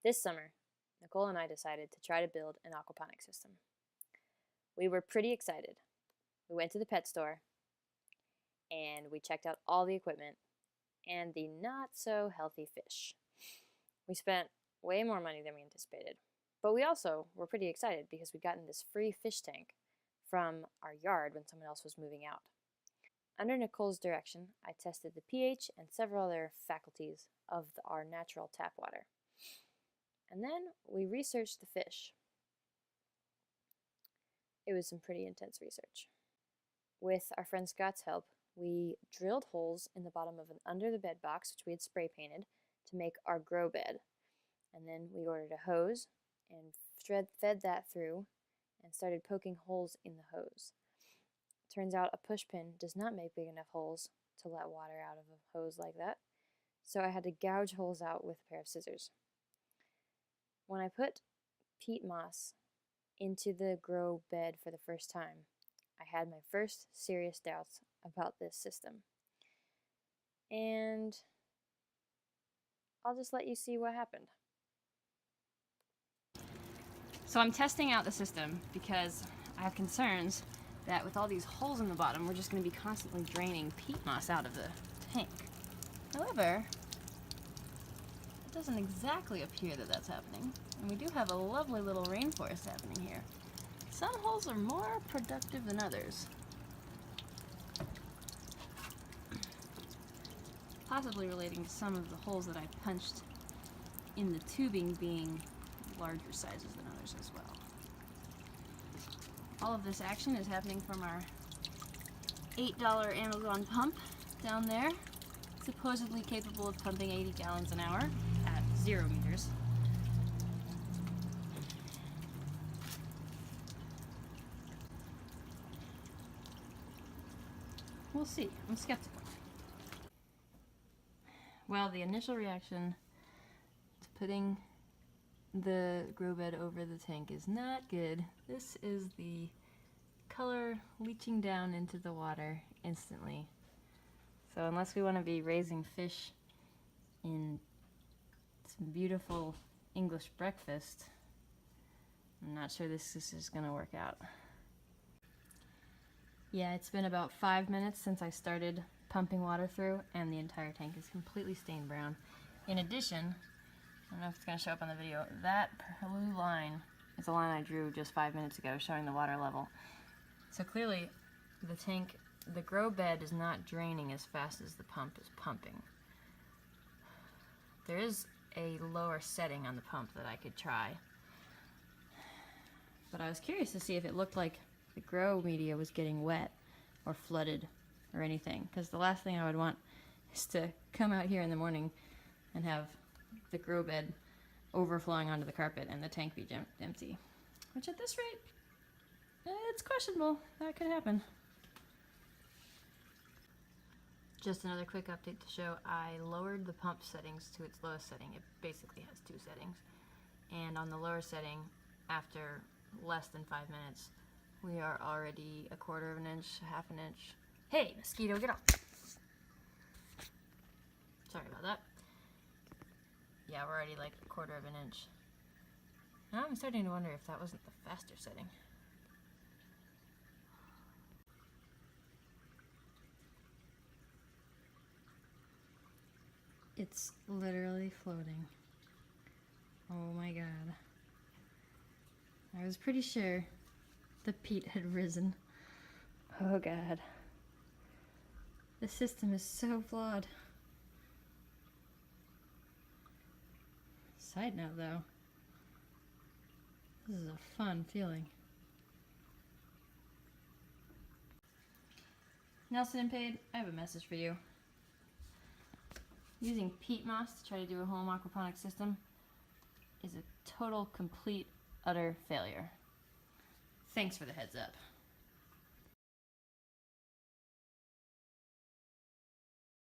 This summer, Nicole and I decided to try to build an aquaponics system. We were pretty excited. We went to the pet store and we checked out all the equipment and the not so healthy fish. We spent way more money than we anticipated, but we also were pretty excited because we'd gotten this free fish tank from our yard when someone else was moving out. Under Nicole's direction, I tested the pH and several other faculties of our natural tap water. And then we researched the fish. It was some pretty intense research. With our friend Scott's help, we drilled holes in the bottom of an under the bed box, which we had spray painted, to make our grow bed. And then we ordered a hose and fed that through and started poking holes in the hose. Turns out a push pin does not make big enough holes to let water out of a hose like that, so I had to gouge holes out with a pair of scissors. When I put peat moss into the grow bed for the first time, I had my first serious doubts about this system. And I'll just let you see what happened. So I'm testing out the system because I have concerns that with all these holes in the bottom, we're just going to be constantly draining peat moss out of the tank. However, it doesn't exactly appear that that's happening, and we do have a lovely little rainforest happening here. Some holes are more productive than others. Possibly relating to some of the holes that I punched in the tubing being larger sizes than others as well. All of this action is happening from our $8 Amazon pump down there, supposedly capable of pumping 80 gallons an hour at 0 meters. We'll see. I'm skeptical. Well, the initial reaction to putting the grow bed over the tank is not good. This is the color leaching down into the water instantly. So unless we want to be raising fish in some beautiful English breakfast, I'm not sure this is going to work out. Yeah, it's been about 5 minutes since I started pumping water through, and the entire tank is completely stained brown. In addition, I don't know if it's going to show up on the video, that blue line is a line I drew just 5 minutes ago showing the water level. So clearly the tank, the grow bed is not draining as fast as the pump is pumping. There is a lower setting on the pump that I could try, but I was curious to see if it looked like the grow media was getting wet or flooded or anything, because the last thing I would want is to come out here in the morning and have the grow bed overflowing onto the carpet and the tank be empty, which at this rate, it's questionable. That could happen. Just another quick update to show, I lowered the pump settings to its lowest setting. It basically has 2 settings. And on the lower setting, after less than 5 minutes, we are already a 1/4 of an inch, 1/2 an inch. Hey, mosquito, get off! Sorry about that. Yeah, we're already like a 1/4 of an inch. Now I'm starting to wonder if that wasn't the faster setting. It's literally floating. Oh my god. I was pretty sure the peat had risen. Oh god. The system is so flawed. Side note though, this is a fun feeling. Nelson and Paige, I have a message for you. Using peat moss to try to do a home aquaponics system is a total, complete, utter failure. Thanks for the heads up.